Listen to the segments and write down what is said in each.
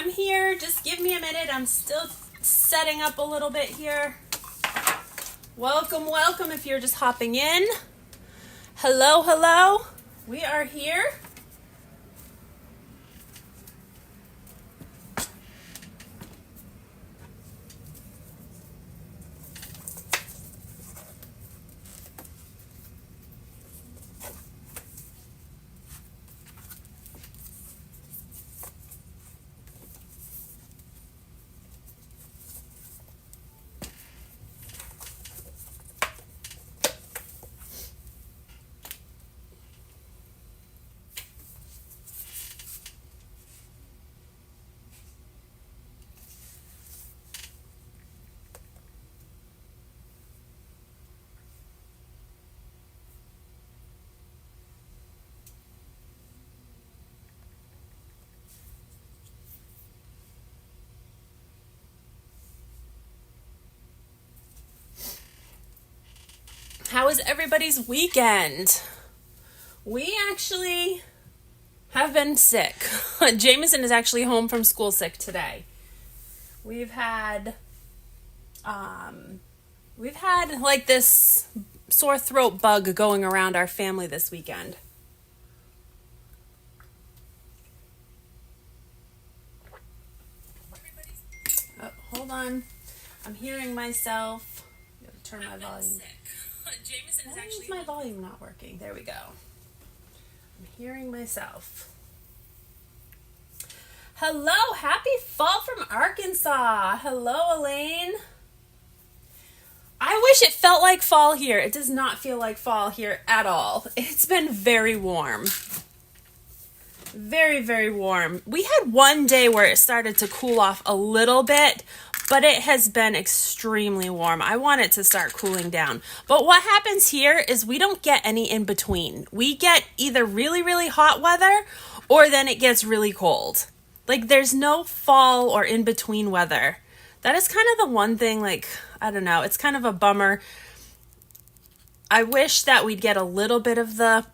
I'm here. Just give me a minute. I'm still setting up a little bit here. Welcome, welcome if you're just hopping in. Hello, hello. We are here. How was everybody's weekend? We actually have been sick. Jameson is actually home from school sick today. We've had like this sore throat bug going around our family this weekend. Oh, hold on. I'm hearing myself. I gotta turn my volume. Jameson is actually. Why is my volume not working? There we go. I'm hearing myself. Hello, happy fall from Arkansas. Hello, Elaine. I wish it felt like fall here. It does not feel like fall here at all. It's been very warm. Very, very warm. We had one day where it started to cool off a little bit, but it has been extremely warm. I want it to start cooling down. But what happens here is we don't get any in between. We get either really, really hot weather or then it gets really cold. Like there's no fall or in between weather. That is kind of the one thing, like, I don't know, it's kind of a bummer. I wish that we'd get a little bit of the,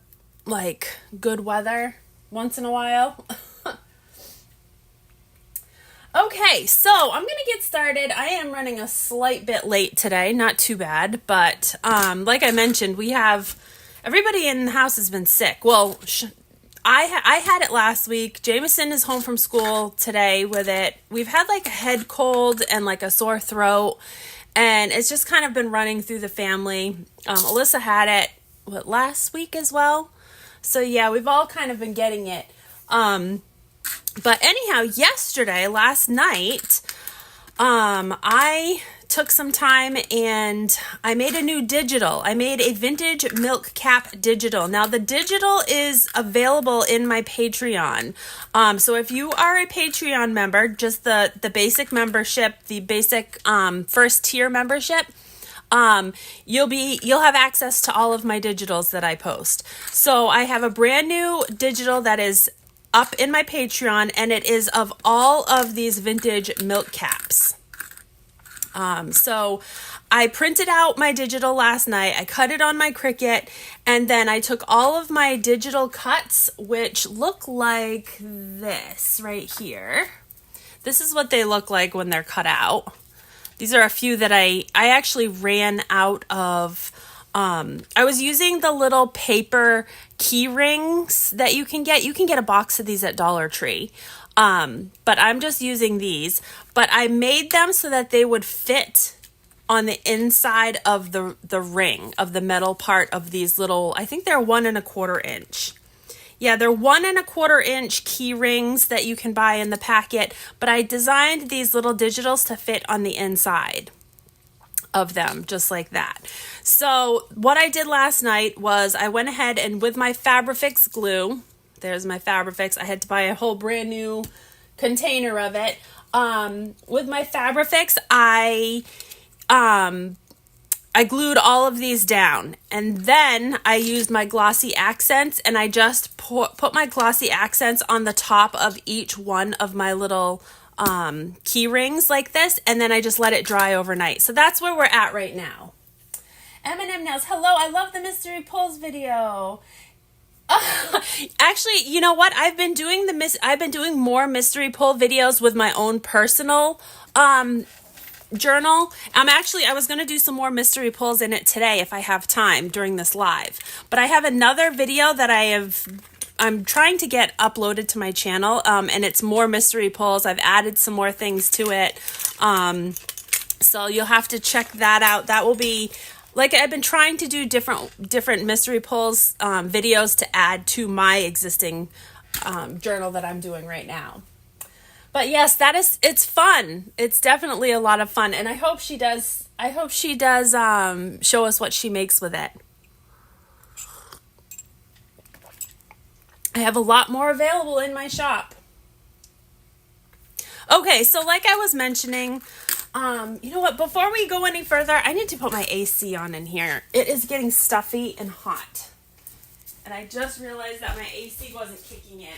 like, good weather once in a while. Okay, so I'm going to get started. I am running a slight bit late today, not too bad, but like I mentioned, we have, everybody in the house has been sick. Well, I had it last week. Jameson is home from school today with it. We've had like a head cold and like a sore throat, and it's just kind of been running through the family. Alyssa had it, last week as well? So yeah, we've all kind of been getting it. But anyhow, last night, I took some time and I made a new digital. I made a vintage milk cap digital. Now the digital is available in my Patreon. So if you are a Patreon member, just the basic membership, the basic first tier membership, you'll have access to all of my digitals that I post. So I have a brand new digital that is up in my Patreon, and it is of all of these vintage milk caps. So I printed out my digital last night. I cut it on my Cricut, and then I took all of my digital cuts, which look like this right here. This is what they look like when they're cut out. These are a few that I actually ran out of. I was using the little paper key rings that you can get. You can get a box of these at Dollar Tree. But I'm just using these. But I made them so that they would fit on the inside of the ring, of the metal part of these little, I think they're 1 1/4 inch. Yeah, they're 1 1/4 inch key rings that you can buy in the packet. But I designed these little digitals to fit on the inside of them, just like that. So what I did last night was I went ahead and with my Fabrifix glue, there's my Fabrifix. I had to buy a whole brand new container of it. With my Fabrifix, I glued all of these down, and then I used my Glossy Accents, and I just put my Glossy Accents on the top of each one of my little key rings like this, and then I just let it dry overnight. So that's where we're at right now. M&M Nails, hello, I love the mystery pulls video. Actually, you know what? I've been doing more mystery pull videos with my own personal journal. I was going to do some more mystery pulls in it today if I have time during this live. But I have another video that I'm trying to get uploaded to my channel, and it's more mystery pulls. I've added some more things to it. So you'll have to check that out. That will be, like, I've been trying to do different mystery pulls videos to add to my existing journal that I'm doing right now. But yes, it's fun. It's definitely a lot of fun, and I hope she does show us what she makes with it. I have a lot more available in my shop. Okay, so like I was mentioning, you know what? Before we go any further, I need to put my AC on in here. It is getting stuffy and hot. And I just realized that my AC wasn't kicking in.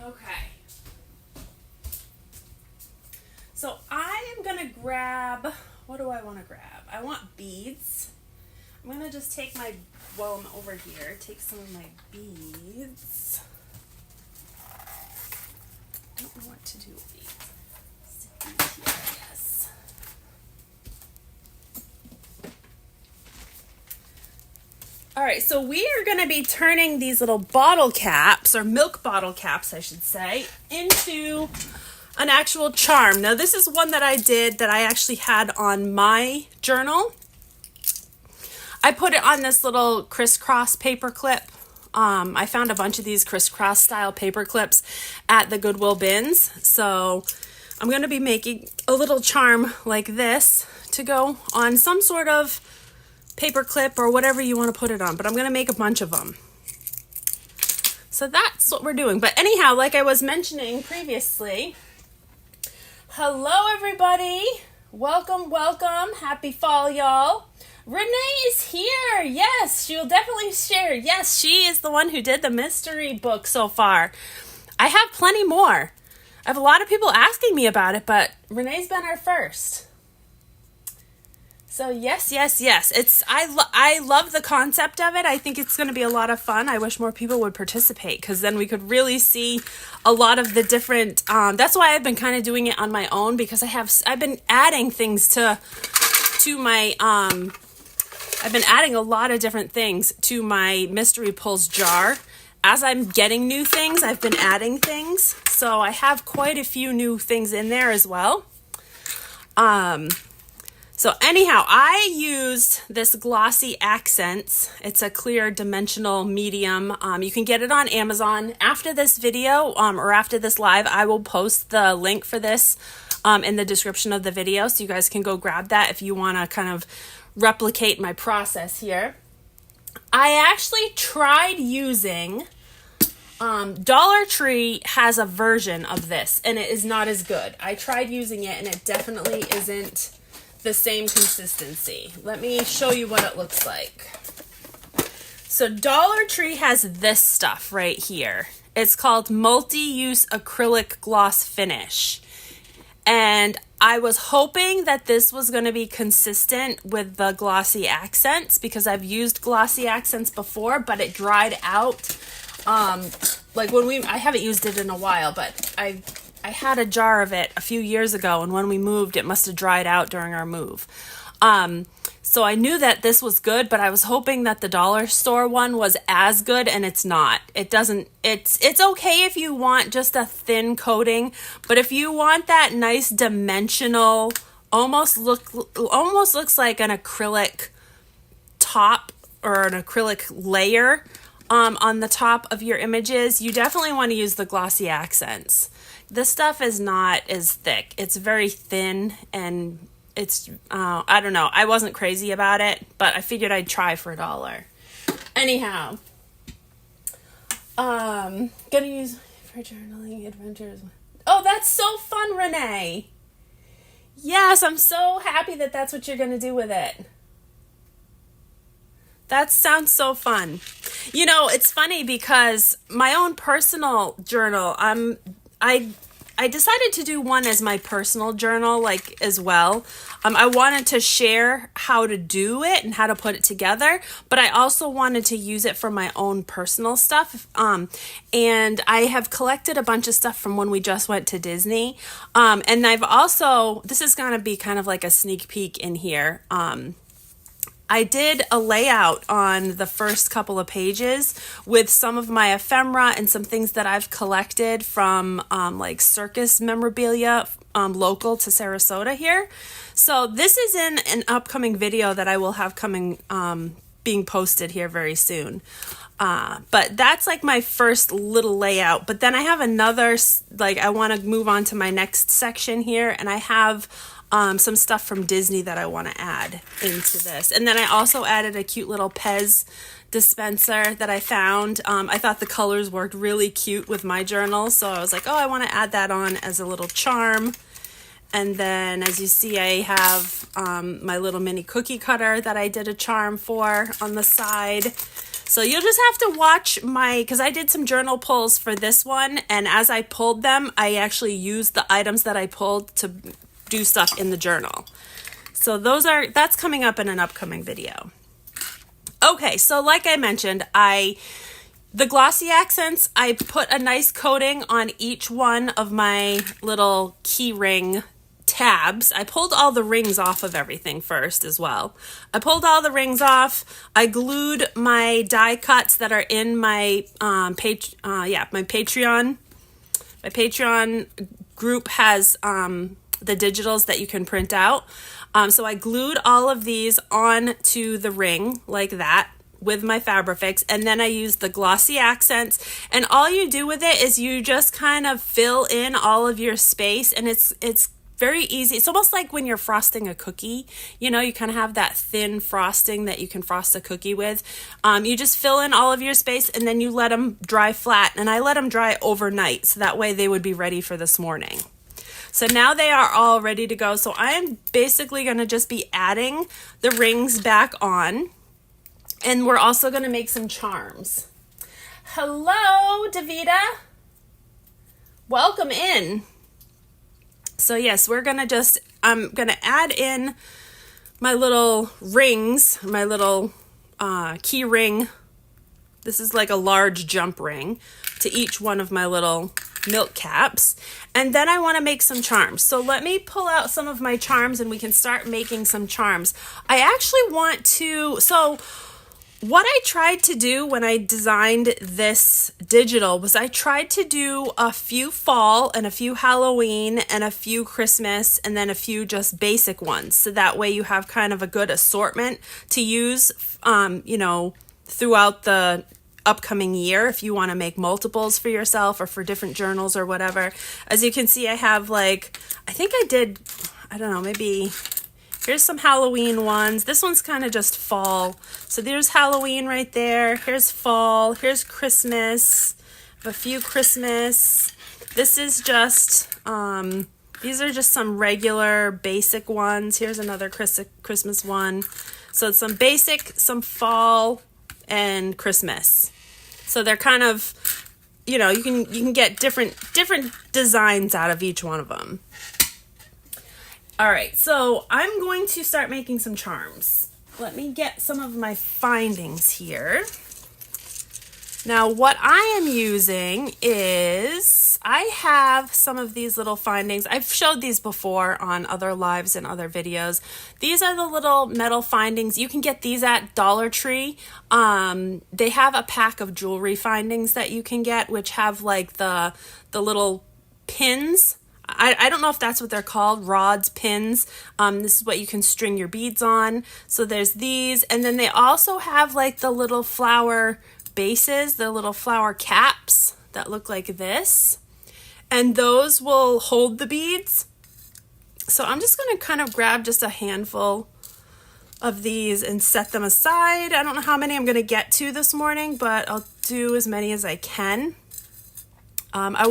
Okay. So I am going to grab, what do I want to grab? I want beads. I'm going to just take while I'm over here, take some of my beads. I don't know what to do with these. Stick these here, I guess. All right, so we are going to be turning these little bottle caps, or milk bottle caps, I should say, into an actual charm. Now, this is one that I did that I actually had on my journal. I put it on this little crisscross paper clip. I found a bunch of these crisscross style paper clips at the Goodwill bins. So I'm going to be making a little charm like this to go on some sort of paper clip or whatever you want to put it on. But I'm going to make a bunch of them. So that's what we're doing. But anyhow, like I was mentioning previously, hello everybody. Welcome, welcome. Happy fall, y'all. Renee is here. Yes, she will definitely share. Yes, she is the one who did the mystery book so far. I have plenty more. I have a lot of people asking me about it, but Renee's been our first. So yes. I love the concept of it. I think it's going to be a lot of fun. I wish more people would participate because then we could really see a lot of the different. That's why I've been kind of doing it on my own because I've been adding things to my. I've been adding a lot of different things to my mystery pulls jar. As I'm getting new things, I've been adding things. So I have quite a few new things in there as well. So anyhow, I used this Glossy Accents. It's a clear dimensional medium. You can get it on Amazon. After this video or after this live, I will post the link for this in the description of the video. So you guys can go grab that if you want to kind of replicate my process here. I actually tried using Dollar Tree has a version of this and it is not as good. I tried using it and it definitely isn't the same consistency. Let me show you what it looks like. So Dollar Tree has this stuff right here. It's called Multi-Use Acrylic Gloss Finish. And I was hoping that this was going to be consistent with the Glossy Accents because I've used Glossy Accents before, but it dried out. I haven't used it in a while, but I had a jar of it a few years ago, and when we moved, it must have dried out during our move. So I knew that this was good, but I was hoping that the dollar store one was as good, and it's not. It's okay if you want just a thin coating, but if you want that nice dimensional, almost looks like an acrylic top or an acrylic layer on the top of your images, you definitely want to use the Glossy Accents. This stuff is not as thick. It's very thin and it's, I don't know. I wasn't crazy about it, but I figured I'd try for $1. Anyhow, gonna use for journaling adventures. Oh, that's so fun, Renee. Yes, I'm so happy that that's what you're gonna do with it. That sounds so fun. You know, it's funny because my own personal journal, I I decided to do one as my personal journal, like, as well. I wanted to share how to do it and how to put it together, but I also wanted to use it for my own personal stuff. And I have collected a bunch of stuff from when we just went to Disney. And I've also, this is going to be kind of like a sneak peek in here. I did a layout on the first couple of pages with some of my ephemera and some things that I've collected from like circus memorabilia local to Sarasota here. So this is in an upcoming video that I will have coming, being posted here very soon. But that's like my first little layout. But then I have another, like, I want to move on to my next section here, and I have some stuff from Disney that I want to add into this. And then I also added a cute little Pez dispenser that I found. I thought the colors worked really cute with my journal, so I was like, oh, I want to add that on as a little charm. And then, as you see, I have my little mini cookie cutter that I did a charm for on the side. So you'll just have to watch because I did some journal pulls for this one, and as I pulled them, I actually used the items that I pulled to do stuff in the journal. So that's coming up in an upcoming video. Okay, so like I mentioned, the Glossy Accents, I put a nice coating on each one of my little key ring tabs. I pulled all the rings off of everything first as well. I pulled all the rings off. I glued my die cuts that are in my my Patreon. My Patreon group has the digitals that you can print out. So I glued all of these onto the ring like that with my Fabrifix, and then I used the Glossy Accents, and all you do with it is you just kind of fill in all of your space, and it's very easy. It's almost like when you're frosting a cookie, you know, you kind of have that thin frosting that you can frost a cookie with. You just fill in all of your space, and then you let them dry flat, and I let them dry overnight, so that way they would be ready for this morning. So now they are all ready to go. So I am basically going to just be adding the rings back on. And we're also going to make some charms. Hello, Davida. Welcome in. So yes, I'm going to add in my little rings, my little key ring. This is like a large jump ring to each one of my little milk caps. And then I want to make some charms. So let me pull out some of my charms and we can start making some charms. I actually want to, so what I tried to do when I designed this digital was I tried to do a few fall and a few Halloween and a few Christmas and then a few just basic ones. So that way you have kind of a good assortment to use, throughout the upcoming year if you want to make multiples for yourself or for different journals or whatever. As you can see, I have maybe here's some Halloween ones. This one's kind of just fall. So there's Halloween right there. Here's fall. Here's Christmas. A few Christmas. This is just, these are just some regular basic ones. Here's another Christmas one. So some basic, some fall, and Christmas. So they're kind of, you can get different designs out of each one of them. All right, so I'm going to start making some charms. Let me get some of my findings here. Now, what I am using is, I have some of these little findings. I've showed these before on other lives and other videos. These are the little metal findings. You can get these at Dollar Tree. They have a pack of jewelry findings that you can get, which have like the little pins. I don't know if that's what they're called, rods, pins. This is what you can string your beads on. So there's these. And then they also have like the little flower bases, the little flower caps that look like this. And those will hold the beads. So I'm just going to kind of grab just a handful of these and set them aside. I don't know how many I'm going to get to this morning, but I'll do as many as I can. I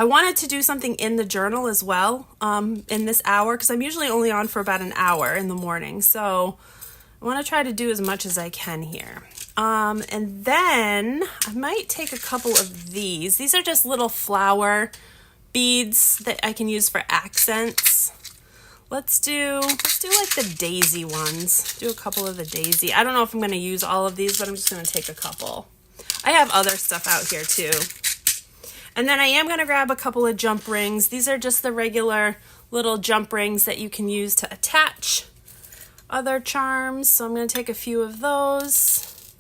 wanted to do something in the journal as well in this hour, because I'm usually only on for about an hour in the morning. So I want to try to do as much as I can here. And then I might take a couple of these. These are just little flower beads that I can use for accents. Let's do like the daisy ones. Do a couple of the daisy. I don't know if I'm going to use all of these, but I'm just going to take a couple. I have other stuff out here too. And then I am going to grab a couple of jump rings. These are just the regular little jump rings that you can use to attach other charms. So I'm going to take a few of those.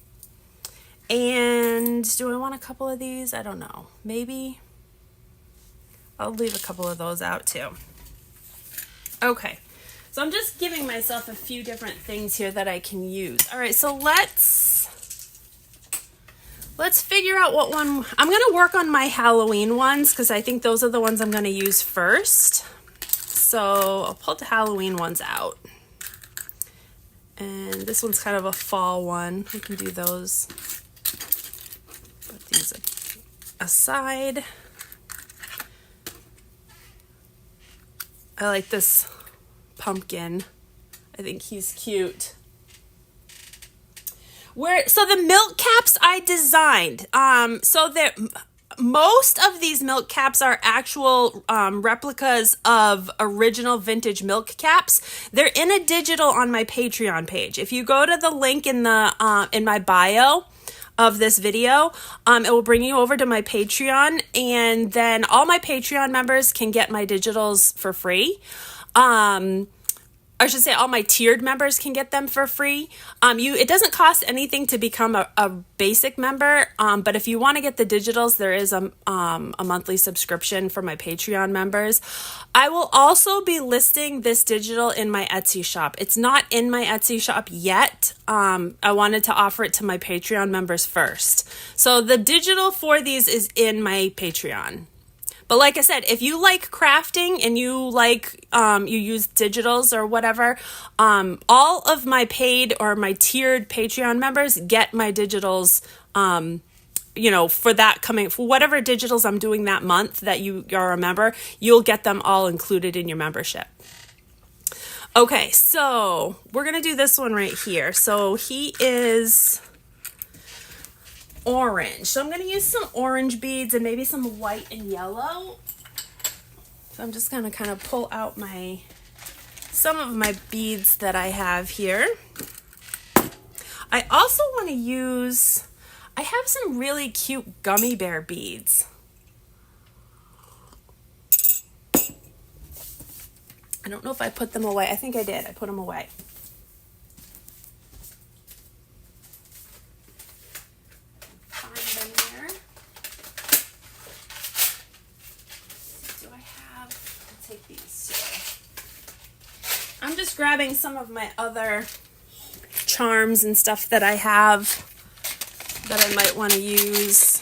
And do I want a couple of these? I don't know. Maybe. I'll leave a couple of those out too. Okay, so I'm just giving myself a few different things here that I can use. All right, so let's figure out what one. I'm going to work on my Halloween ones because I think those are the ones I'm going to use first. So I'll pull the Halloween ones out. And this one's kind of a fall one. We can do those. Put these aside. I like this pumpkin. I think he's cute. So the milk caps I designed. So that most of these milk caps are actual replicas of original vintage milk caps. They're in a digital on my Patreon page. If you go to the link in the in my bio of this video, it will bring you over to my Patreon, and then all my Patreon members can get my digitals for free. I should say all my tiered members can get them for free. It doesn't cost anything to become a basic member, but if you want to get the digitals, there is a monthly subscription for my Patreon members. I will also be listing this digital in my Etsy shop. It's not in my Etsy shop yet. I wanted to offer it to my Patreon members first. So the digital for these is in my Patreon. But like I said, if you like crafting and you like, you use digitals or whatever, all of my paid or my tiered Patreon members get my digitals, for whatever digitals I'm doing that month that you are a member, you'll get them all included in your membership. Okay, so we're going to do this one right here. So he is orange. So I'm going to use some orange beads and maybe some white and yellow. So I'm just going to kind of pull out some of my beads that I have here. I also want to use, I have some really cute gummy bear beads. I don't know if I put them away. I think I did. I put them away. I'm just grabbing some of my other charms and stuff that I have that I might want to use.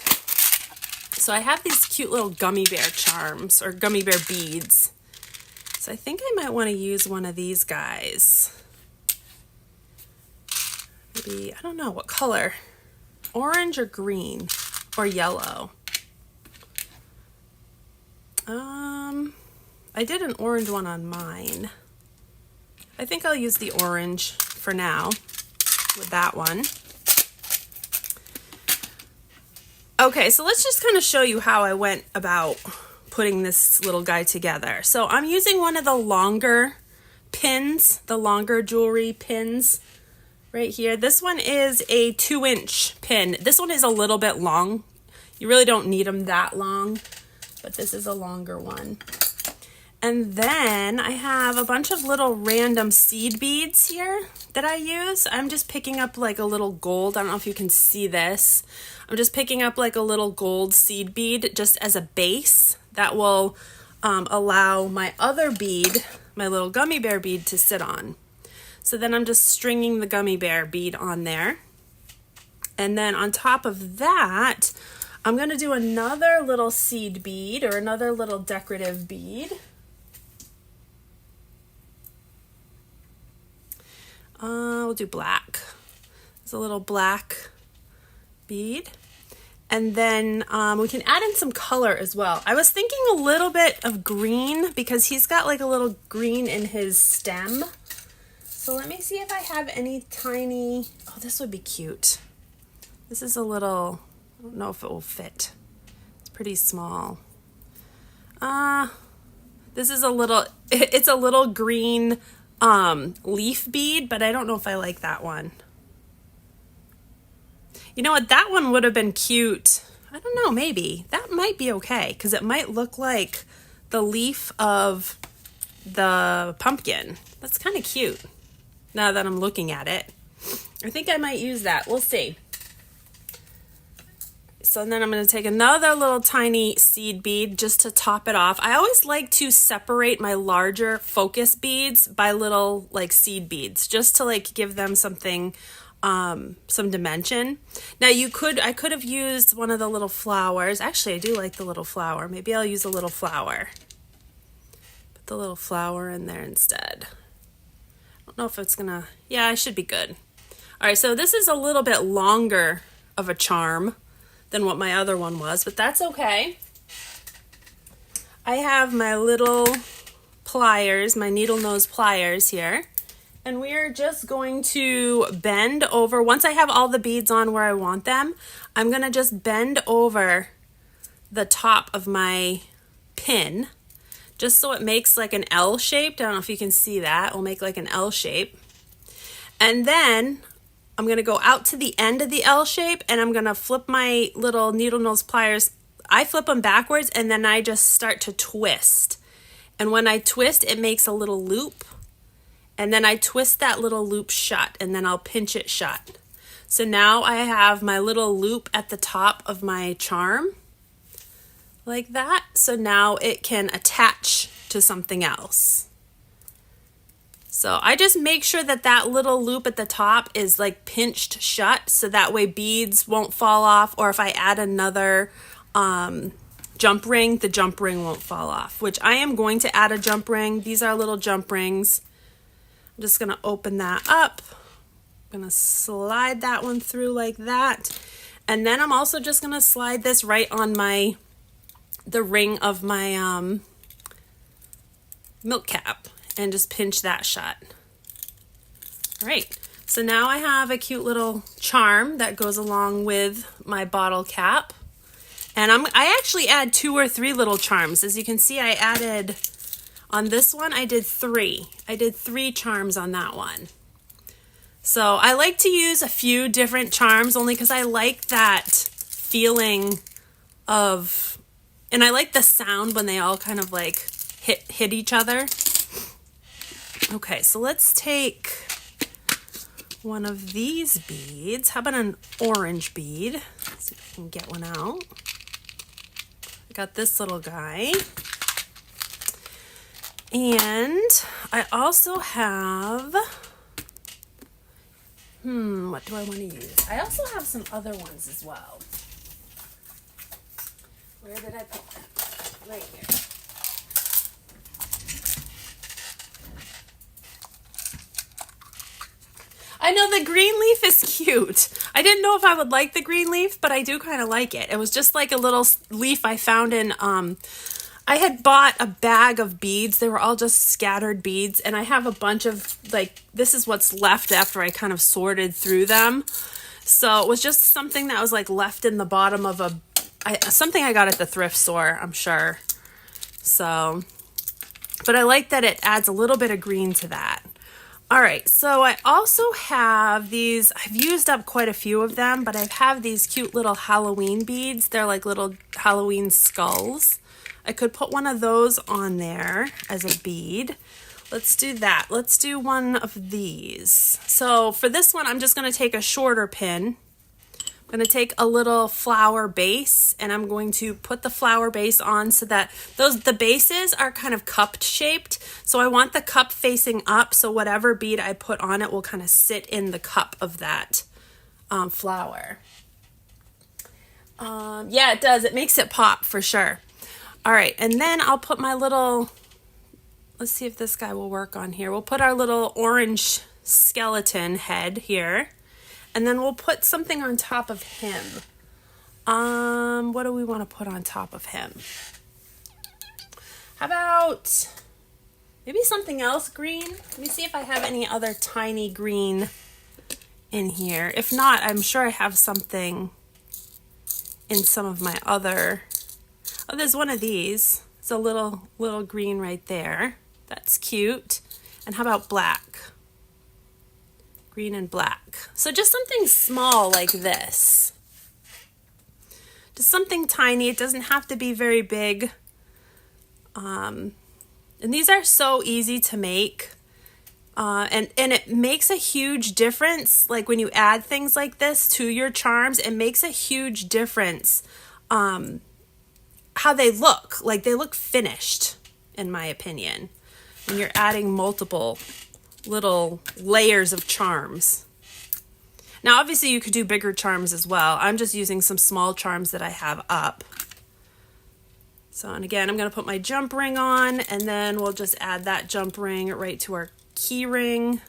So I have these cute little gummy bear charms or gummy bear beads. So I think I might want to use one of these guys. Maybe, I don't know, what color? Orange or green or yellow? I did an orange one on mine. I think I'll use the orange for now with that one. Okay, so let's just kind of show you how I went about putting this little guy together. So I'm using one of the longer pins, the longer jewelry pins right here. This one is a 2-inch pin. This one is a little bit long. You really don't need them that long, but this is a longer one. And then I have a bunch of little random seed beads here that I use. I'm just picking up like a little gold. I don't know if you can see this. I'm just picking up like a little gold seed bead just as a base that will allow my other bead, my little gummy bear bead, to sit on. So then I'm just stringing the gummy bear bead on there. And then on top of that, I'm going to do another little seed bead or another little decorative bead. We'll do black. It's a little black bead. And then we can add in some color as well. I was thinking a little bit of green because he's got like a little green in his stem. So let me see if I have any tiny, oh, this would be cute. This is a little, I don't know if it will fit. It's pretty small. This is it's a little green leaf bead, but I don't know if I like that one. You know what, that one would have been cute. I don't know, maybe. That might be okay, because it might look like the leaf of the pumpkin. That's kind of cute, now that I'm looking at it. I think I might use that. We'll see. So then I'm going to take another little tiny seed bead just to top it off. I always like to separate my larger focus beads by little like seed beads, just to like give them something, some dimension. Now I could have used one of the little flowers. Actually, I do like the little flower. Maybe I'll use a little flower. Put the little flower in there instead. I don't know if it's gonna, yeah, I should be good. All right, so this is a little bit longer of a charm than what my other one was, but that's okay. I have my little pliers, my needle nose pliers here, and we are just going to bend over. Once I have all the beads on where I want them, I'm gonna just bend over the top of my pin, just so it makes like an L shape. I don't know if you can see that. It'll make like an L shape. And then I'm going to go out to the end of the L shape, and I'm going to flip my little needle nose pliers. I flip them backwards, and then I just start to twist. And when I twist, it makes a little loop. And then I twist that little loop shut, and then I'll pinch it shut. So now I have my little loop at the top of my charm, like that. So now it can attach to something else. So I just make sure that that little loop at the top is like pinched shut, so that way beads won't fall off, or if I add another jump ring, the jump ring won't fall off, which I am going to add a jump ring. These are little jump rings. I'm just going to open that up. I'm going to slide that one through like that. And then I'm also just going to slide this right on the ring of my milk cap, and just pinch that shut. All right, so now I have a cute little charm that goes along with my bottle cap. And I actually add 2 or 3 little charms. As you can see, I added, on this one, I did 3. I did 3 charms on that one. So I like to use a few different charms only because I like that feeling of, and I like the sound when they all kind of like hit each other. Okay, so let's take one of these beads. How about an orange bead? Let's see if I can get one out. I got this little guy. And I also have, what do I want to use? I also have some other ones as well. Where did I put them? Right here. I know the green leaf is cute. I didn't know if I would like the green leaf, but I do kind of like it. It was just like a little leaf I found in, I had bought a bag of beads. They were all just scattered beads, and I have a bunch of, like, this is what's left after I kind of sorted through them. So it was just something that was like left in the bottom of something I got at the thrift store, I'm sure. So, but I like that it adds a little bit of green to that. All right, so I also have these, I've used up quite a few of them, but I have these cute little Halloween beads. They're like little Halloween skulls. I could put one of those on there as a bead. Let's do that. Let's do one of these. So for this one, I'm just going to take a shorter pin. I'm going to take a little flower base, and I'm going to put the flower base on so that the bases are kind of cup shaped. So I want the cup facing up, so whatever bead I put on it will kind of sit in the cup of that flower. Yeah, it does. It makes it pop for sure. All right, and then I'll put my little, let's see if this guy will work on here. We'll put our little orange skeleton head here. And then we'll put something on top of him. What do we want to put on top of him? How about maybe something else green? Let me see if I have any other tiny green in here. If not, I'm sure I have something in some of my other, oh, there's one of these. It's a little green right there. That's cute. And how about black? Green and black. So just something small like this. Just something tiny. It doesn't have to be very big. And these are so easy to make. And it makes a huge difference. Like when you add things like this to your charms, it makes a huge difference how they look. Like they look finished, in my opinion, when you're adding multiple little layers of charms. Now, obviously you could do bigger charms as well. I'm just using some small charms that I have up. So, and again, I'm going to put my jump ring on, and then we'll just add that jump ring right to our key ring.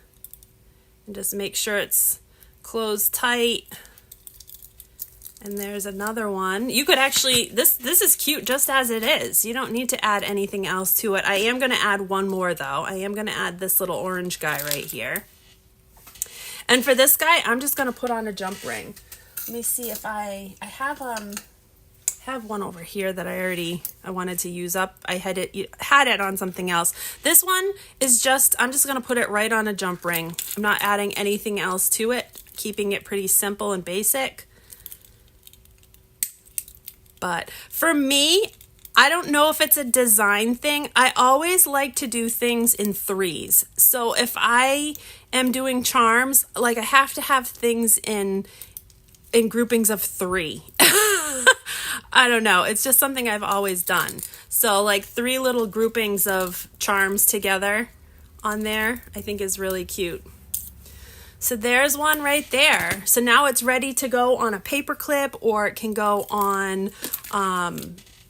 And just make sure it's closed tight. And there's another one. You could actually, this is cute just as it is. You don't need to add anything else to it. I am going to add one more though. I am going to add this little orange guy right here. And for this guy, I'm just going to put on a jump ring. Let me see if I have one over here that I wanted to use up. I had it on something else. This one is I'm just going to put it right on a jump ring. I'm not adding anything else to it, keeping it pretty simple and basic. But for me, I don't know if it's a design thing. I always like to do things in threes. So if I am doing charms, like I have to have things in groupings of 3. I don't know. It's just something I've always done. So like 3 little groupings of charms together on there, I think is really cute. So there's one right there. So now it's ready to go on a paper clip, or it can go on,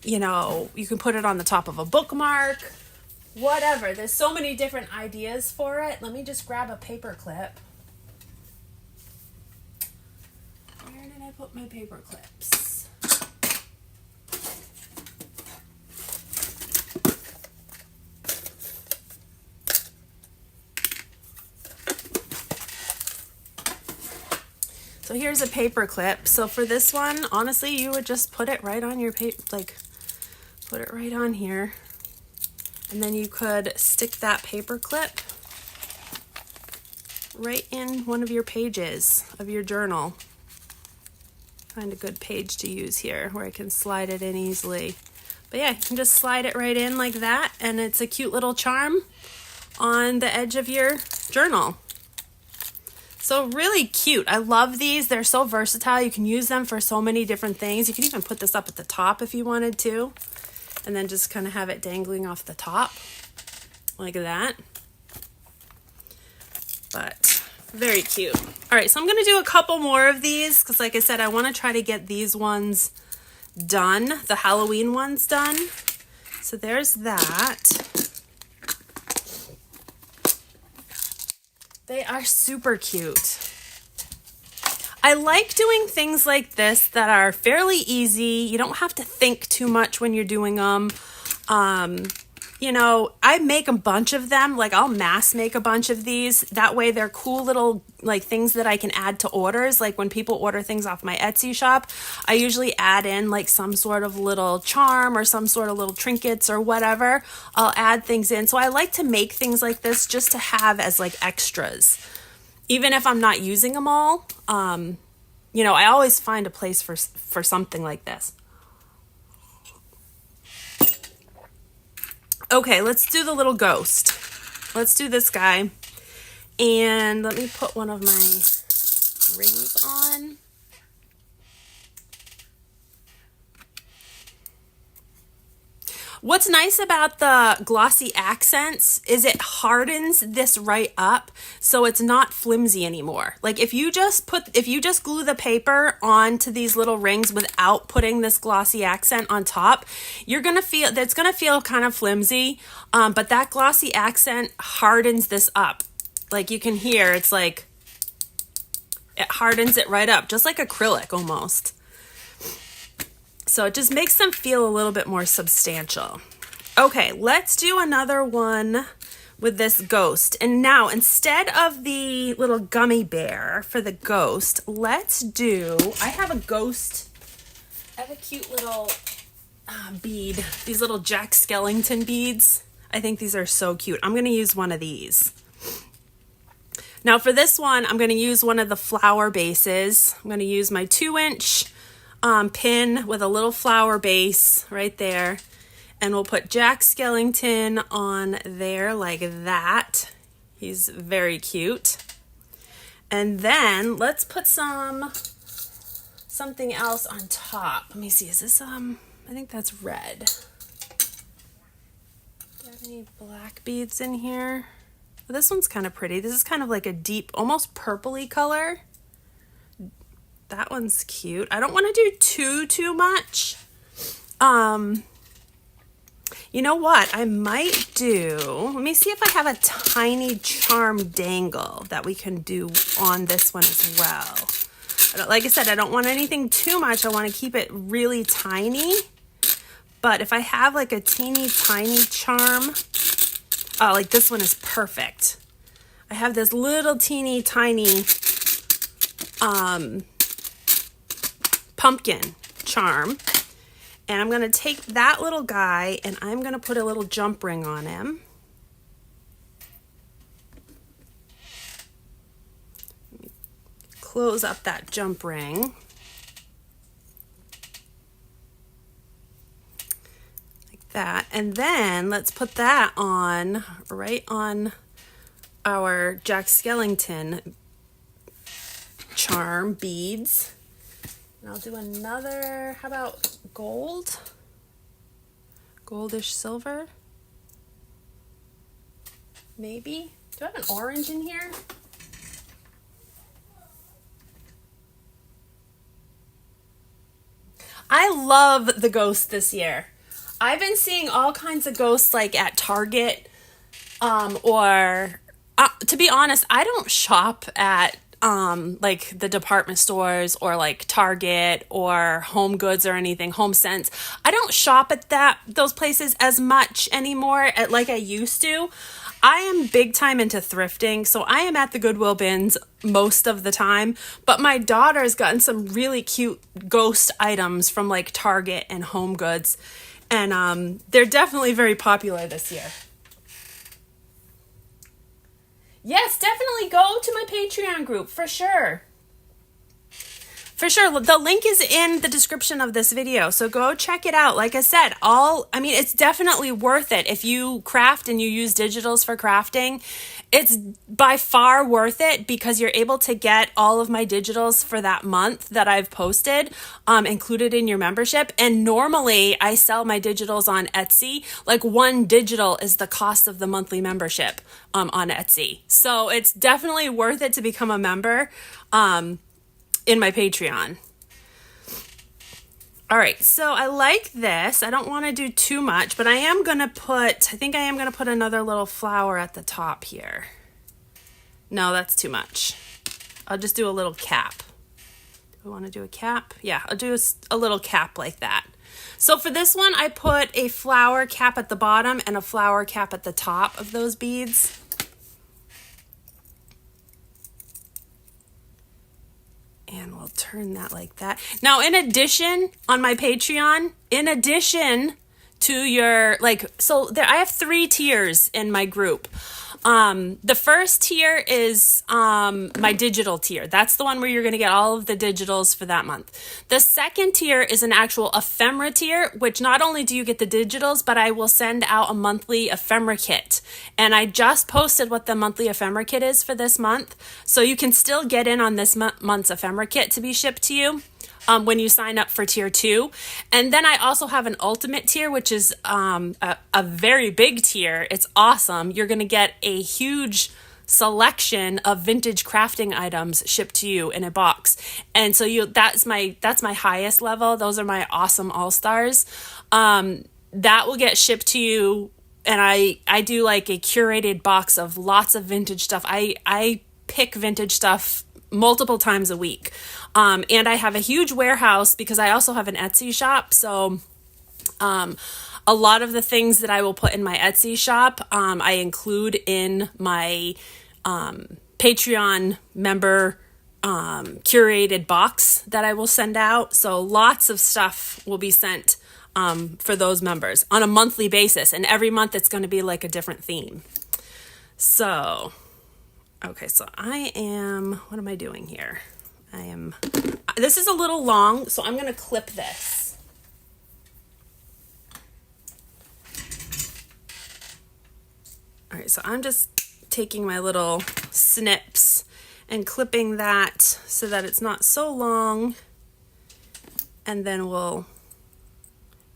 you can put it on the top of a bookmark, whatever. There's so many different ideas for it. Let me just grab a paper clip. Where did I put my paper clips? So here's a paper clip. So for this one, honestly, you would just put it right on your paper, like put it right on here. And then you could stick that paper clip right in one of your pages of your journal. Find a good page to use here where I can slide it in easily. But yeah, you can just slide it right in like that, and it's a cute little charm on the edge of your journal. So really cute. I love these. They're so versatile. You can use them for so many different things. You can even put this up at the top if you wanted to, and then just kind of have it dangling off the top like that. But very cute. All right, so I'm going to do a couple more of these because like I said, I want to try to get these ones done, the Halloween ones done. So there's that. They are super cute. I like doing things like this that are fairly easy. You don't have to think too much when you're doing them. I make a bunch of them. Like I'll mass make a bunch of these. That way they're cool little like things that I can add to orders. Like when people order things off my Etsy shop, I usually add in like some sort of little charm or some sort of little trinkets or whatever. I'll add things in. So I like to make things like this just to have as like extras. Even if I'm not using them all, I always find a place for something like this. Okay, let's do the little ghost. Let's do this guy. And let me put one of my rings on. What's nice about the Glossy Accents is it hardens this right up so it's not flimsy anymore. Like if you just glue the paper onto these little rings without putting this Glossy Accent on top, you're going to feel that's going to feel kind of flimsy. But that Glossy Accent hardens this up. Like you can hear, it's like it hardens it right up, just like acrylic almost. So it just makes them feel a little bit more substantial. Okay, let's do another one with this ghost. And now instead of the little gummy bear for the ghost, I have a ghost. I have a cute little bead, these little Jack Skellington beads. I think these are so cute. I'm going to use one of these. Now for this one, I'm going to use one of the flower bases. I'm going to use my 2-inch pin with a little flower base right there. And we'll put Jack Skellington on there like that. He's very cute. And then let's put something else on top. Let me see, is this, I think that's red. Do I have any black beads in here? Well, this one's kind of pretty. This is kind of like a deep, almost purpley color. That one's cute. I don't want to do too much. You know what I might do? Let me see if I have a tiny charm dangle that we can do on this one as well. Like I said, I don't want anything too much. I want to keep it really tiny. But if I have like a teeny tiny charm, oh, like this one is perfect. I have this little teeny tiny pumpkin charm. And I'm going to take that little guy and I'm going to put a little jump ring on him. Close up that jump ring. Like that. And then let's put that on, right on our Jack Skellington charm beads. And I'll do another, how about gold? Goldish silver? Maybe? Do I have an orange in here? I love the ghost this year. I've been seeing all kinds of ghosts like at Target or to be honest, I don't shop at like the department stores or like Target or Home Goods or anything, Home Sense. I don't shop at those places as much anymore like I used to. I am big time into thrifting, so I am at the Goodwill bins most of the time, but my daughter's gotten some really cute ghost items from like Target and Home Goods, and they're definitely very popular this year. Yes, definitely go to my Patreon group, for sure. For sure. The link is in the description of this video, so go check it out. Like I said, it's definitely worth it. If you craft and you use digitals for crafting, it's by far worth it because you're able to get all of my digitals for that month that I've posted included in your membership. And normally I sell my digitals on Etsy. Like one digital is the cost of the monthly membership on Etsy. So it's definitely worth it to become a member in my Patreon. All right, so I like this. I don't want to do too much, but I think I am going to put another little flower at the top here. No, that's too much. I'll just do a little cap. Do I want to do a cap? Yeah, I'll do a little cap like that. So for this one, I put a flower cap at the bottom and a flower cap at the top of those beads. And we'll turn that like that. Now, in addition, on my Patreon, in addition to your, I have 3 tiers in my group. The first tier is my digital tier. That's the one where you're going to get all of the digitals for that month. The second tier is an actual ephemera tier, which not only do you get the digitals, but I will send out a monthly ephemera kit. And I just posted what the monthly ephemera kit is for this month. So you can still get in on this month's ephemera kit to be shipped to you when you sign up for tier 2. And then I also have an ultimate tier, which is a very big tier. It's awesome. You're going to get a huge selection of vintage crafting items shipped to you in a box. And so that's my highest level. Those are my awesome all-stars. That will get shipped to you, and I do like a curated box of lots of vintage stuff. I pick vintage stuff multiple times a week. And I have a huge warehouse because I also have an Etsy shop. So a lot of the things that I will put in my Etsy shop, I include in my Patreon member curated box that I will send out. So lots of stuff will be sent for those members on a monthly basis. And every month it's going to be like a different theme. So, okay, so what am I doing here? This is a little long, so I'm going to clip this. All right, so I'm just taking my little snips and clipping that so that it's not so long. And then we'll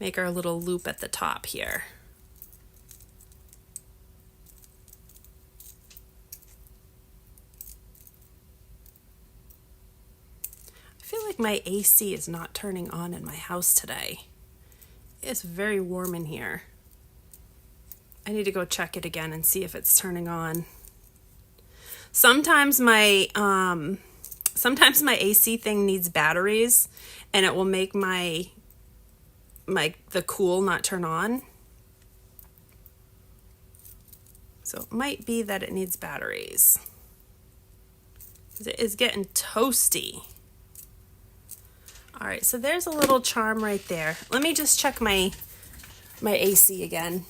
make our little loop at the top here. I feel like my AC is not turning on in my house today. It's very warm in here. I need to go check it again and see if it's turning on. Sometimes my AC thing needs batteries and it will make the cool not turn on. So it might be that it needs batteries. It is getting toasty. All right, so there's a little charm right there. Let me just check my AC again.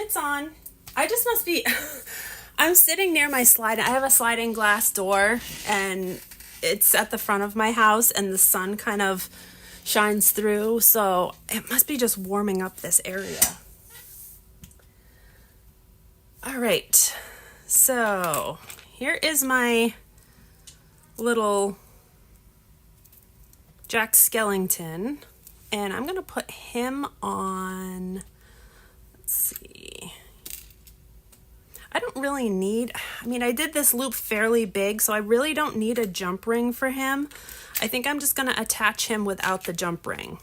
It's on. I just must be, I'm sitting near my I have a sliding glass door and it's at the front of my house and the sun kind of shines through. So it must be just warming up this area. All right. So here is my little Jack Skellington and I'm going to put him on. Let's see. I don't really need, I did this loop fairly big, so I really don't need a jump ring for him. I think I'm just going to attach him without the jump ring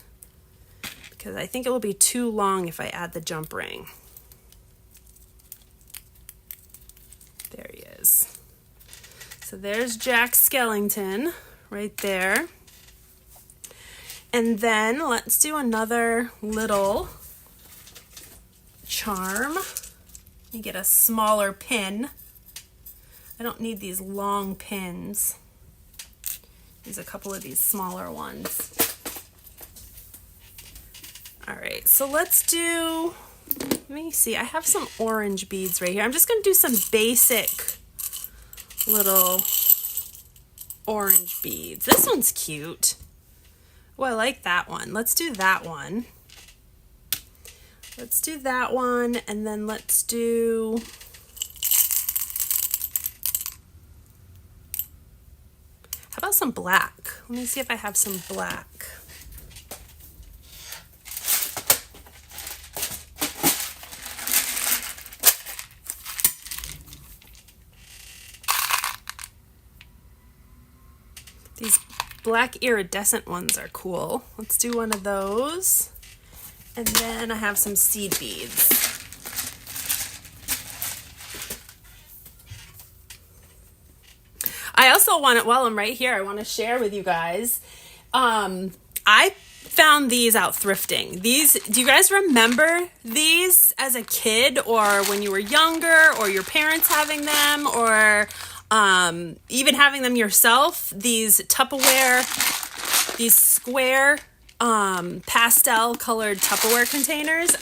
because I think it will be too long if I add the jump ring. There he is. So there's Jack Skellington right there. And then let's do another little charm. Let me get a smaller pin. I don't need these long pins. Use a couple of these smaller ones. All right, so let's do, let me see, I have some orange beads right here. I'm just going to do some basic little orange beads. This one's cute. Oh, I like that one. Let's do that one. Let's do that one, and then let's do, how about some black? Let me see if I have some black. These black iridescent ones are cool. Let's do one of those. And then I have some seed beads. I also want to, while I'm right here, I want to share with you guys. I found these out thrifting. Do you guys remember these as a kid or when you were younger or your parents having them or even having them yourself? These Tupperware, these square pastel colored Tupperware containers.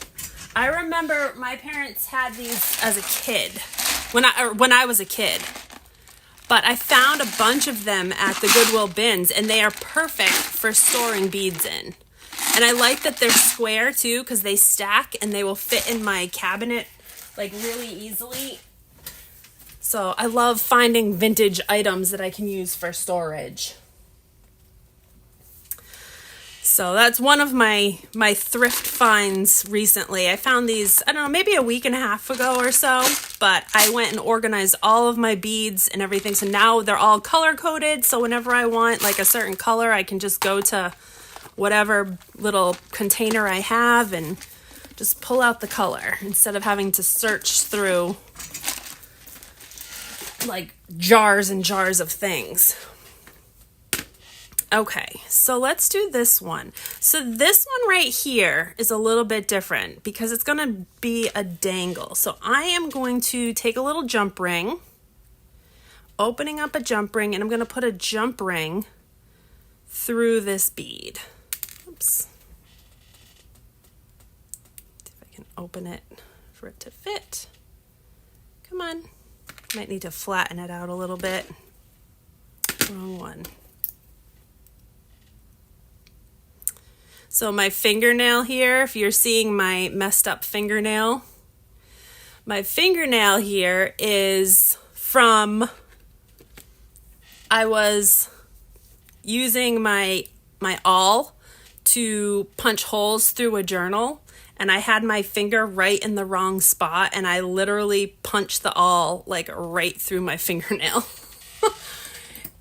I remember my parents had these as a kid when I was a kid, but I found a bunch of them at the Goodwill bins and they are perfect for storing beads in. And I like that they're square too because they stack and they will fit in my cabinet like really easily. So I love finding vintage items that I can use for storage. So that's one of my thrift finds recently. I found these, I don't know, maybe a week and a half ago or so, but I went and organized all of my beads and everything. So now they're all color coded. So whenever I want like a certain color, I can just go to whatever little container I have and just pull out the color instead of having to search through like jars and jars of things. Okay, so let's do this one. So this one right here is a little bit different because it's going to be a dangle. So I am going to take a little jump ring, opening up a jump ring, and I'm going to put a jump ring through this bead. Oops. See if I can open it for it to fit. Come on. Might need to flatten it out a little bit. Wrong one. So my fingernail here, if you're seeing my messed up fingernail, my fingernail here is from, I was using my awl to punch holes through a journal, and I had my finger right in the wrong spot, and I literally punched the awl like right through my fingernail.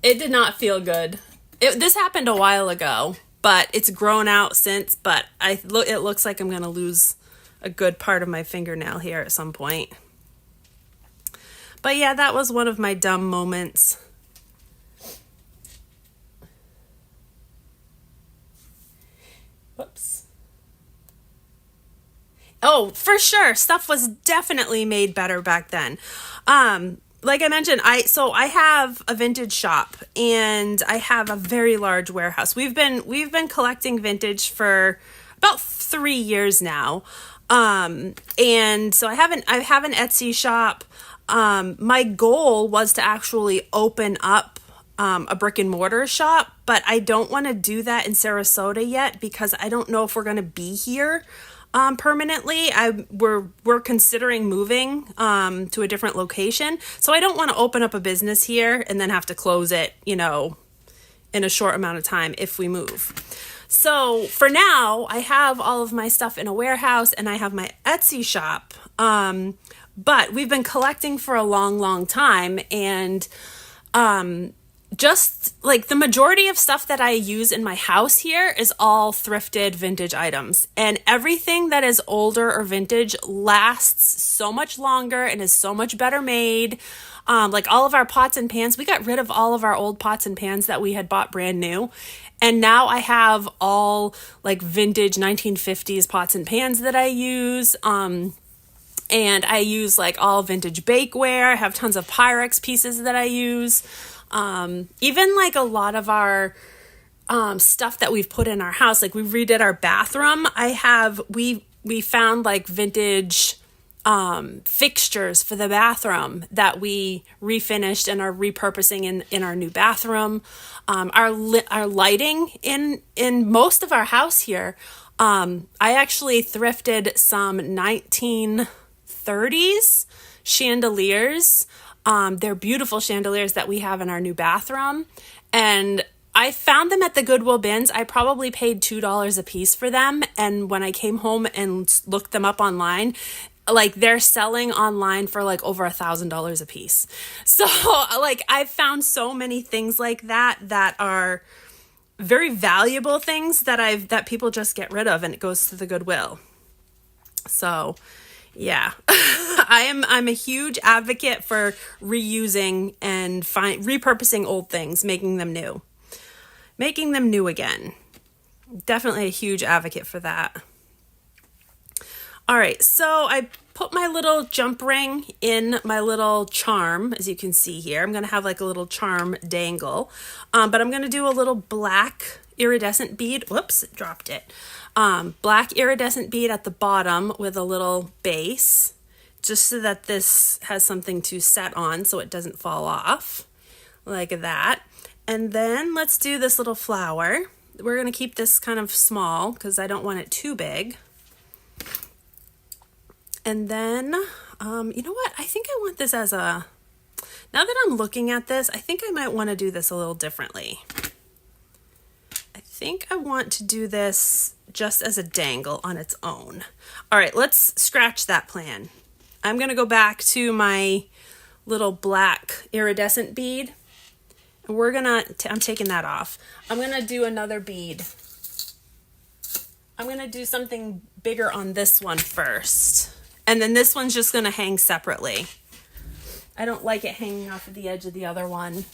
It did not feel good. This happened a while ago, but it's grown out since, but it looks like I'm going to lose a good part of my fingernail here at some point. But yeah, that was one of my dumb moments. Whoops. Oh, for sure. Stuff was definitely made better back then. Like I mentioned, I have a vintage shop and I have a very large warehouse. We've been collecting vintage for about 3 years now. And so I have an Etsy shop. My goal was to actually open up a brick and mortar shop, but I don't want to do that in Sarasota yet because I don't know if we're going to be here permanently. We're considering moving to a different location, so I don't want to open up a business here and then have to close it, in a short amount of time if we move. So for now, I have all of my stuff in a warehouse and I have my Etsy shop. But we've been collecting for a long, long time, and just like the majority of stuff that I use in my house here is all thrifted vintage items, and everything that is older or vintage lasts so much longer and is so much better made. Like all of our pots and pans, we got rid of all of our old pots and pans that we had bought brand new. And now I have all like vintage 1950s pots and pans that I use. And I use like all vintage bakeware. I have tons of Pyrex pieces that I use. Even like a lot of our stuff that we've put in our house, like we redid our bathroom. We found like vintage fixtures for the bathroom that we refinished and are repurposing in our new bathroom. Our lighting in most of our house here. I actually thrifted some 1930s chandeliers. They're beautiful chandeliers that we have in our new bathroom. And I found them at the Goodwill bins. I probably paid $2 a piece for them. And when I came home and looked them up online, like they're selling online for like over $1,000 a piece. So like I've found so many things like that are very valuable things that people just get rid of, and it goes to the Goodwill. So yeah, I'm a huge advocate for reusing and repurposing old things, making them new again. Definitely a huge advocate for that. All right, so I put my little jump ring in my little charm, as you can see here. I'm going to have like a little charm dangle, but I'm going to do a little black iridescent bead. Whoops, dropped it. Black iridescent bead at the bottom with a little base, just so that this has something to set on so it doesn't fall off, like that. And then let's do this little flower. We're going to keep this kind of small because I don't want it too big. And then, you know what? I think I want this as now that I'm looking at this, I think I might want to do this a little differently. I think I want to do this just as a dangle on its own. All right, let's scratch that plan. I'm going to go back to my little black iridescent bead. And I'm taking that off. I'm going to do another bead. I'm going to do something bigger on this one first. And then this one's just going to hang separately. I don't like it hanging off of the edge of the other one.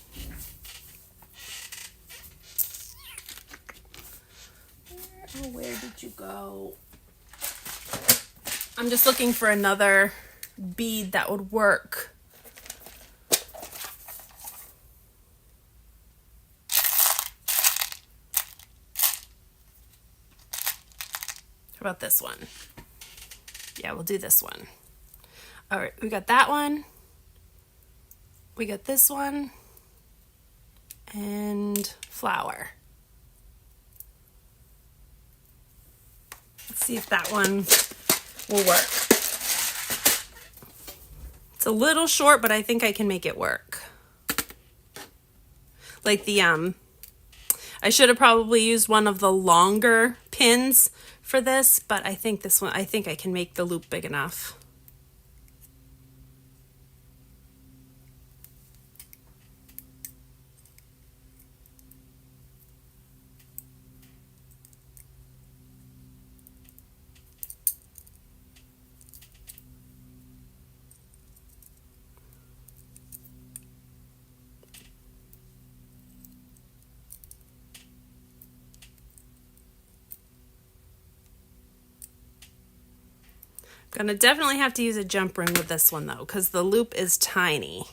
Oh, where did you go? I'm just looking for another bead that would work. How about this one? Yeah, we'll do this one. All right, we got that one. We got this one. And flower. Let's see if that one will work. It's a little short, but I think I can make it work. Like the, I should have probably used one of the longer pins for this, but I think this one, I think I can make the loop big enough. Gonna definitely have to use a jump ring with this one though, because the loop is tiny.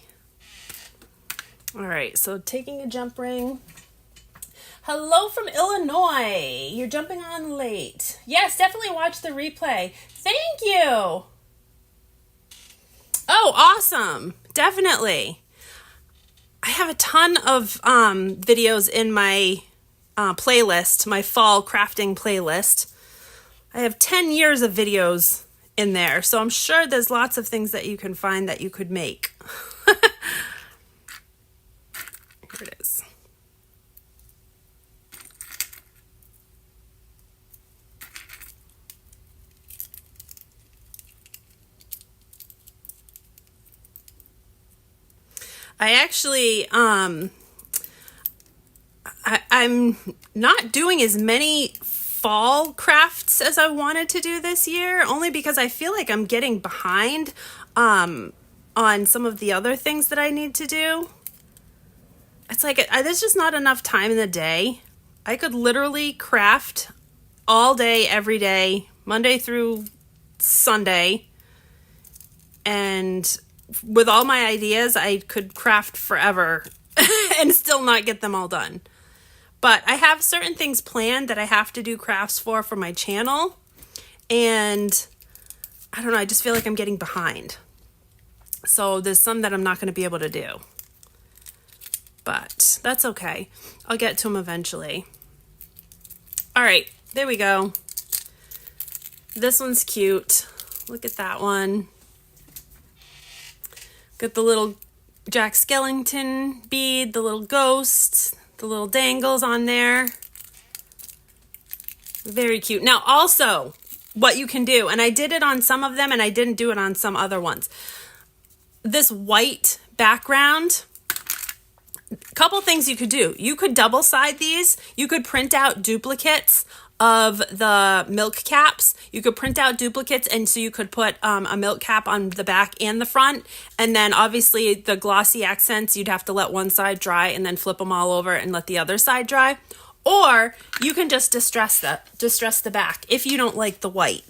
All right, so taking a jump ring. Hello from Illinois. You're jumping on late. Yes, definitely watch the replay. Thank you. Oh, awesome. Definitely. I have a ton of videos in my playlist, my fall crafting playlist. I have 10 years of videos in there, so I'm sure there's lots of things that you can find that you could make. Here it is. I actually, I'm not doing as many fall crafts as I wanted to do this year, only because I feel like I'm getting behind on some of the other things that I need to do. It's like there's just not enough time in the day. I could literally craft all day, every day, Monday through Sunday, and with all my ideas, I could craft forever and still not get them all done. But I have certain things planned that I have to do crafts for my channel. And I don't know, I just feel like I'm getting behind. So there's some that I'm not going to be able to do. But that's okay. I'll get to them eventually. All right, there we go. This one's cute. Look at that one. Got the little Jack Skellington bead, the little ghost, the little dangles on there. Very cute. Now also, what you can do, and I did it on some of them and I didn't do it on some other ones. This white background, couple things you could do. You could double side these. You could print out duplicates of the milk caps. You could print out duplicates, and so you could put a milk cap on the back and the front, and then obviously the glossy accents, you'd have to let one side dry and then flip them all over and let the other side dry. Or you can just distress the back if you don't like the white,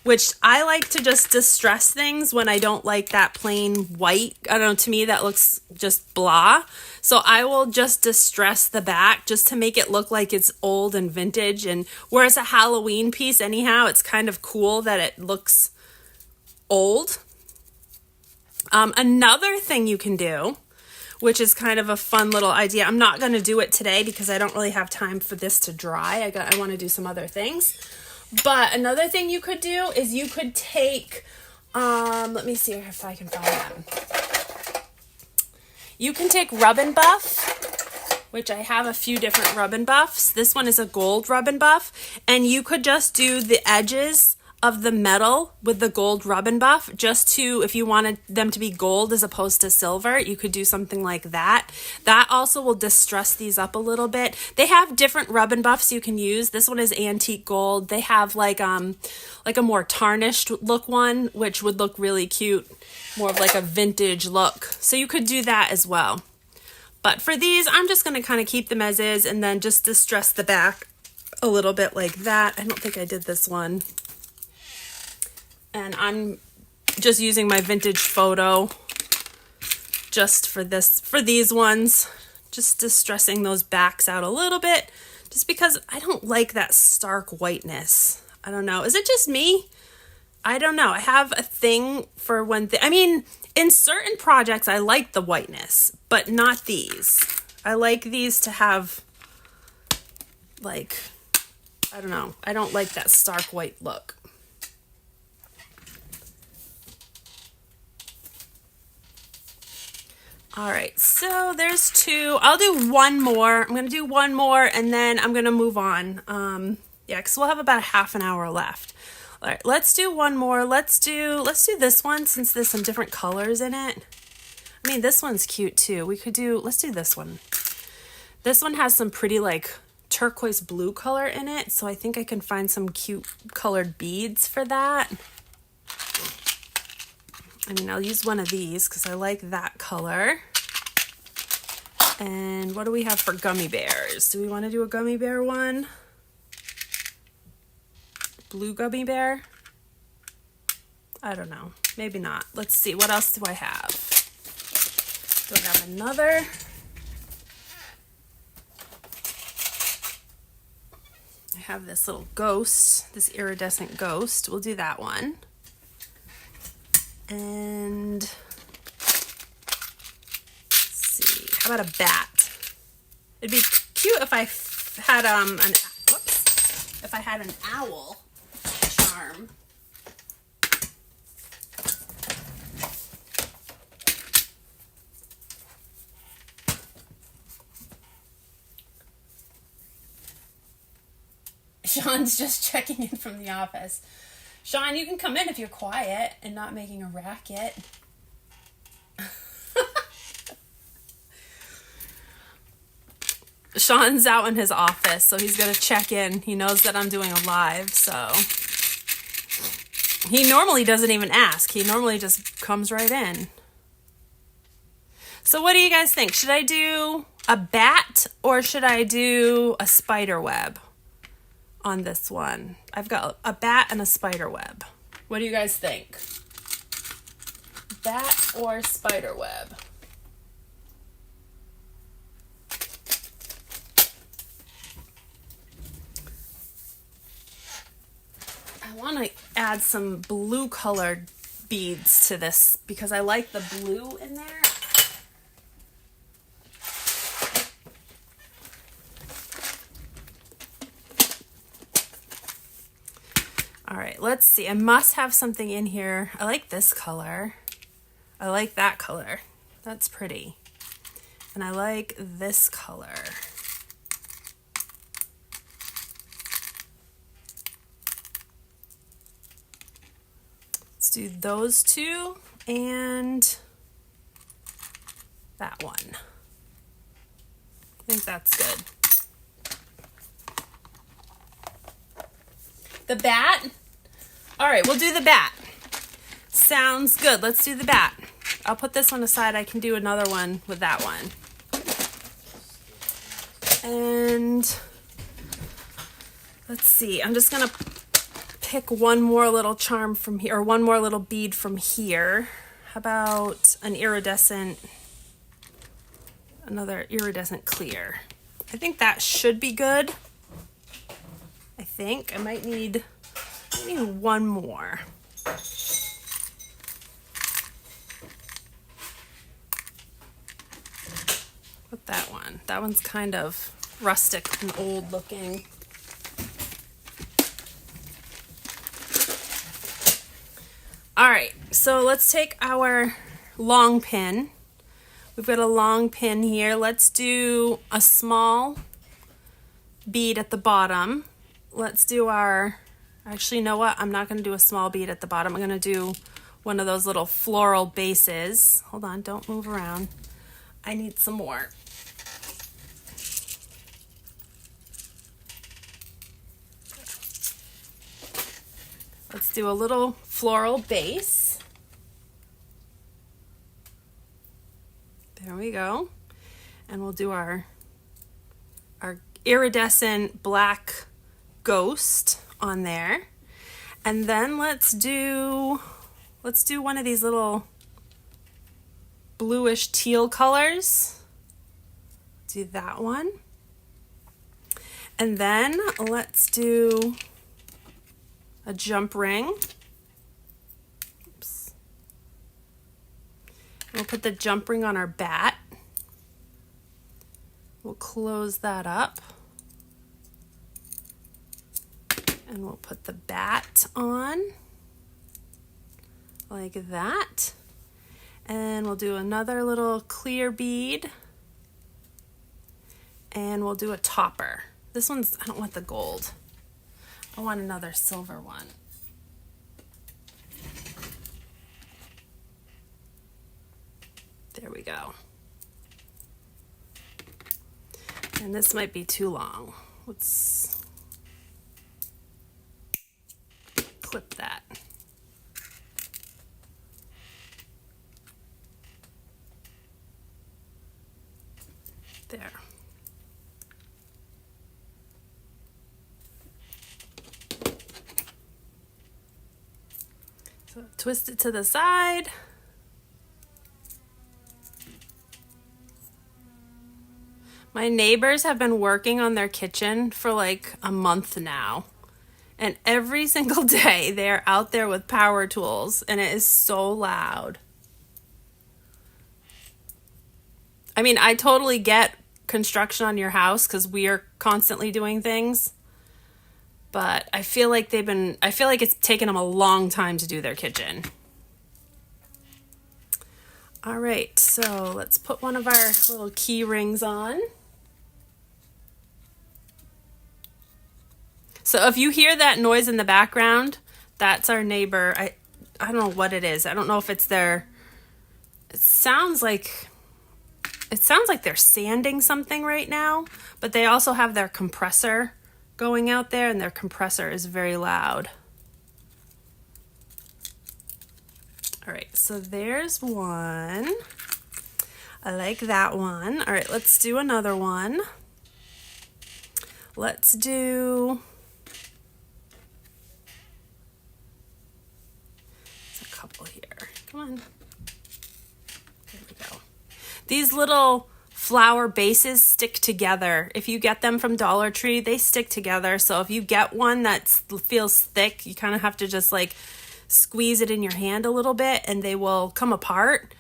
which I like to just distress things when I don't like that plain white. I don't know, to me that looks just blah. So I will just distress the back just to make it look like it's old and vintage. And whereas a Halloween piece, anyhow, it's kind of cool that it looks old. Another thing you can do, which is kind of a fun little idea. I'm not going to do it today because I don't really have time for this to dry. I want to do some other things. But another thing you could do is you could take, let me see if I can find them. You can take Rub and Buff, which I have a few different Rub and Buffs. This one is a gold Rub and Buff, and you could just do the edges of the metal with the gold Rub and Buff, just to, if you wanted them to be gold as opposed to silver, you could do something like that. That also will distress these up a little bit. They have different Rub and Buffs you can use. This one is antique gold. They have like a more tarnished look one, which would look really cute, more of like a vintage look. So you could do that as well. But for these, I'm just going to kind of keep them as is and then just distress the back a little bit like that. I don't think I did this one. And I'm just using my vintage photo just for these ones, just distressing those backs out a little bit, just because I don't like that stark whiteness. I don't know. Is it just me? I don't know. I have a thing for when, I mean, in certain projects, I like the whiteness, but not these. I like these to have, like, I don't know. I don't like that stark white look. All right, so there's two. I'll do one more. I'm gonna do one more and then I'm gonna move on. Yeah, because we'll have about a half an hour left. All right, let's do one more. Let's do this one since there's some different colors in it. I mean, this one's cute too. Let's do this one. This one has some pretty like turquoise blue color in it, so I think I can find some cute colored beads for that. I mean, I'll use one of these because I like that color. And what do we have for gummy bears? Do we want to do a gummy bear one? Blue gummy bear? I don't know. Maybe not. Let's see. What else do I have? Do I have another? I have this little ghost, this iridescent ghost. We'll do that one. And let's see, how about a bat? It'd be cute if I had if I had an owl charm. Sean's just checking in from the office. Sean, you can come in if you're quiet and not making a racket. Sean's out in his office, so he's going to check in. He knows that I'm doing a live, so he normally doesn't even ask. He normally just comes right in. So what do you guys think? Should I do a bat or should I do a spider web on this one? I've got a bat and a spider web. What do you guys think? Bat or spider web? I want to add some blue colored beads to this because I like the blue in there. All right, let's see. I must have something in here. I like this color. I like that color. That's pretty. And I like this color. Let's do those two and that one. I think that's good. The bat? All right, we'll do the bat. Sounds good. Let's do the bat. I'll put this one aside. I can do another one with that one. And let's see. I'm just going to pick one more little charm from here, or one more little bead from here. How about an iridescent, another iridescent clear? I think that should be good. I think I might need one more. Put that one. That one's kind of rustic and old looking. All right, so let's take our long pin. We've got a long pin here. Let's do a small bead at the bottom. Let's do actually, you know what? I'm not going to do a small bead at the bottom. I'm going to do one of those little floral bases. Hold on, don't move around. I need some more. Let's do a little floral base. There we go. And we'll do our iridescent black ghost on there. And then let's do one of these little bluish teal colors. Do that one. And then let's do a jump ring. Oops. We'll put the jump ring on our bat. We'll close that up. And we'll put the bat on like that. And we'll do another little clear bead. And we'll do a topper. This one's, I don't want the gold. I want another silver one. There we go. And this might be too long. Let's clip that. There. So twist it to the side. My neighbors have been working on their kitchen for like a month now. And every single day they're out there with power tools and it is so loud. I mean, I totally get construction on your house because we are constantly doing things. But I feel like it's taken them a long time to do their kitchen. All right, so let's put one of our little key rings on. So if you hear that noise in the background, that's our neighbor. I don't know what it is. I don't know if it's their, it sounds like they're sanding something right now, but they also have their compressor going out there and their compressor is very loud. All right, so there's one. I like that one. All right, let's do another one. Let's do, there's a couple here. Come on. There we go. These little flower bases stick together. If you get them from Dollar Tree, they stick together. So if you get one that feels thick, you kind of have to just like squeeze it in your hand a little bit and they will come apart,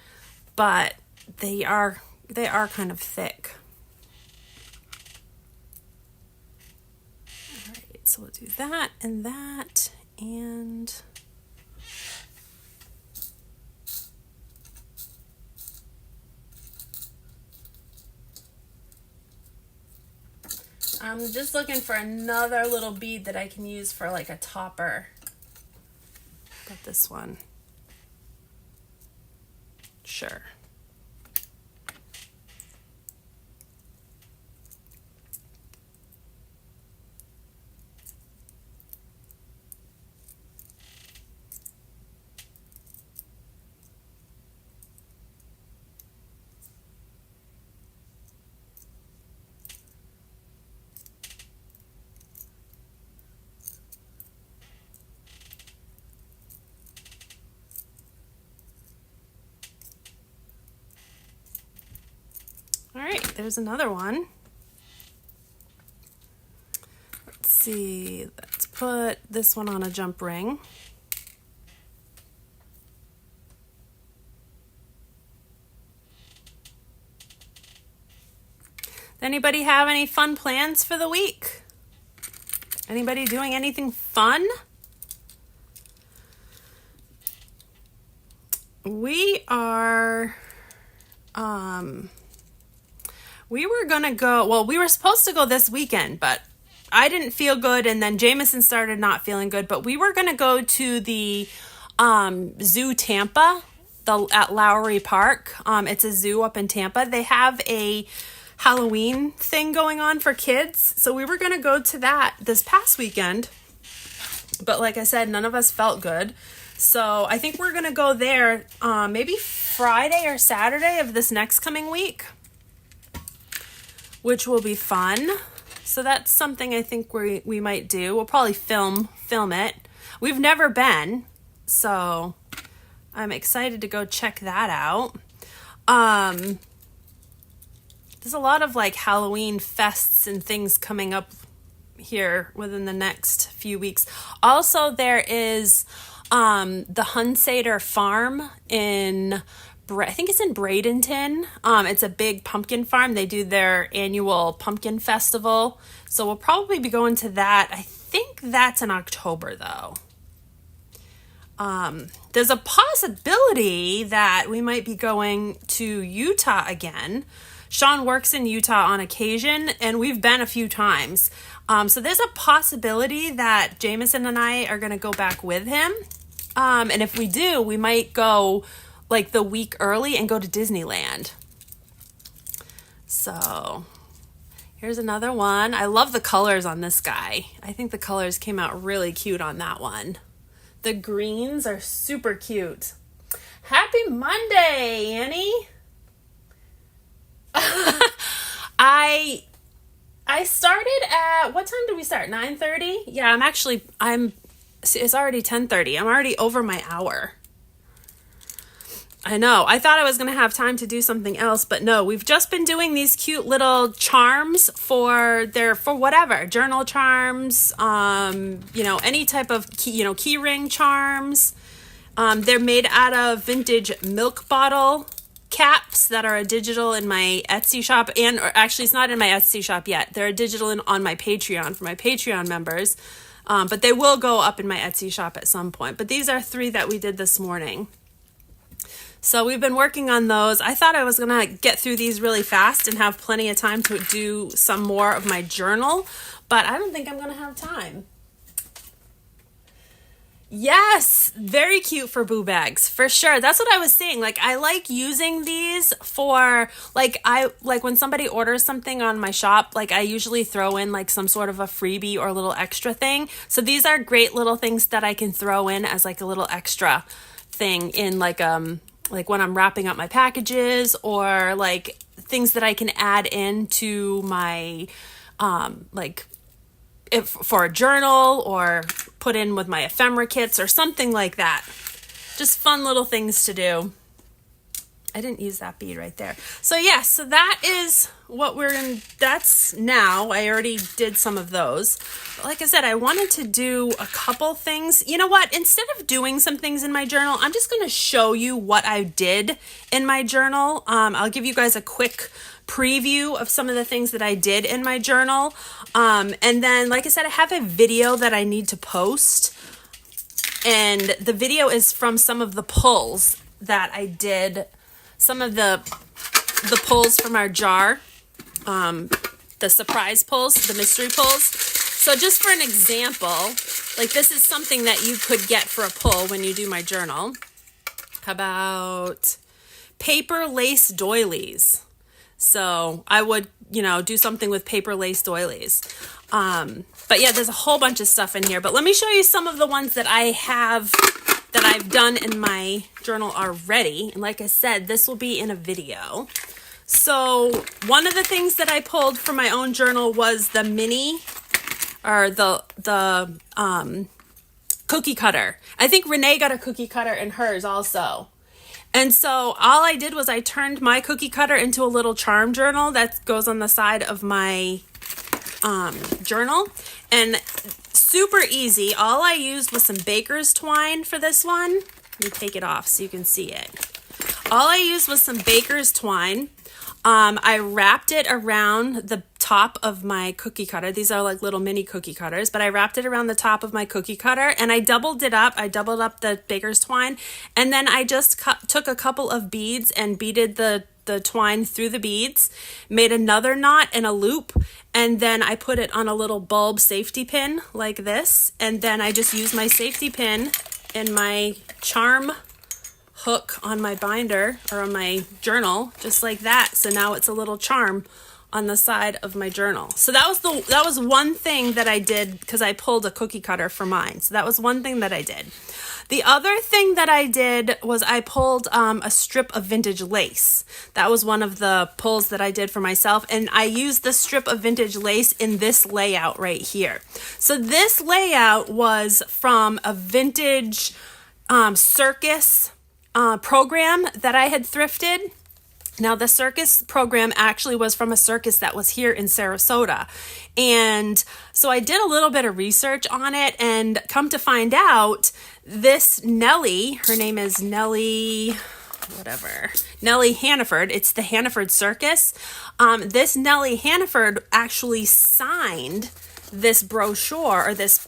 but they are kind of thick. All right, so we'll do that and that and I'm just looking for another little bead that I can use for like a topper. Got this one. Sure. All right, there's another one. Let's see, let's put this one on a jump ring. Anybody have any fun plans for the week? Anybody doing anything fun? We were gonna go, well, we were supposed to go this weekend, but I didn't feel good, and then Jameson started not feeling good, but we were gonna go to the Zoo Tampa, at Lowry Park. It's a zoo up in Tampa. They have a Halloween thing going on for kids, so we were gonna go to that this past weekend, but like I said, none of us felt good. So I think we're gonna go there maybe Friday or Saturday of this next coming week, which will be fun. So that's something I think we might do. We'll probably film it. We've never been, so I'm excited to go check that out. There's a lot of like Halloween fests and things coming up here within the next few weeks. Also, there is the Hunsader Farm in, I think it's in Bradenton. It's a big pumpkin farm. They do their annual pumpkin festival. So we'll probably be going to that. I think that's in October though. There's a possibility that we might be going to Utah again. Sean works in Utah on occasion, and we've been a few times. So there's a possibility that Jameson and I are going to go back with him. And if we do, we might go like the week early and go to Disneyland. So here's another one. I love the colors on this guy. I think the colors came out really cute on that one. The greens are super cute. Happy Monday, Annie. I started at, what time did we start? 9:30? Yeah, it's already 10:30. I'm already over my hour. I know. I thought I was going to have time to do something else, but no, we've just been doing these cute little charms for whatever, journal charms, any type of key ring charms. They're made out of vintage milk bottle caps that are a digital in my Etsy shop, or actually it's not in my Etsy shop yet. They're a digital on my Patreon for my Patreon members, but they will go up in my Etsy shop at some point. But these are 3 that we did this morning. So we've been working on those. I thought I was going to get through these really fast and have plenty of time to do some more of my journal, but I don't think I'm going to have time. Yes, very cute for boo bags, for sure. That's what I was saying. Like, I like using these for, like when somebody orders something on my shop, like I usually throw in like some sort of a freebie or a little extra thing. So these are great little things that I can throw in as like a little extra thing in like when I'm wrapping up my packages, or like things that I can add into my, for a journal, or put in with my ephemera kits or something like that. Just fun little things to do. I didn't use that bead right there. So yeah, so that is what that's now. I already did some of those. But like I said, I wanted to do a couple things. You know what? Instead of doing some things in my journal, I'm just going to show you what I did in my journal. I'll give you guys a quick preview of some of the things that I did in my journal. And then, like I said, I have a video that I need to post. And the video is from some of the pulls that I did. Some of the pulls from our jar, the surprise pulls, the mystery pulls. So just for an example, like this is something that you could get for a pull when you do my journal. How about paper lace doilies? So I would, do something with paper lace doilies. But yeah, there's a whole bunch of stuff in here. But let me show you some of the ones that I've done in my journal already. And like I said, this will be in a video. So one of the things that I pulled from my own journal was the mini, or the cookie cutter. I think Renee got a cookie cutter in hers also. And so all I did was I turned my cookie cutter into a little charm journal that goes on the side of my journal. And super easy. All I used was some baker's twine for this one. Let me take it off so you can see it. All I used was some baker's twine. I wrapped it around the top of my cookie cutter. These are like little mini cookie cutters, but I wrapped it around the top of my cookie cutter and I doubled it up. I doubled up the baker's twine, and then I just took a couple of beads and beaded the twine through the beads, made another knot and a loop, and then I put it on a little bulb safety pin like this, and then I just used my safety pin and my charm hook on my binder or on my journal, just like that. So now it's a little charm on the side of my journal. So that was one thing that I did, because I pulled a cookie cutter for mine. So that was one thing that I did. The other thing that I did was I pulled a strip of vintage lace. That was one of the pulls that I did for myself, and I used the strip of vintage lace in this layout right here. So this layout was from a vintage circus program that I had thrifted. Now, the circus program actually was from a circus that was here in Sarasota. And so I did a little bit of research on it, and come to find out, this Nellie, her name is Nellie Hannaford. It's the Hannaford Circus. This Nellie Hannaford actually signed this brochure, or this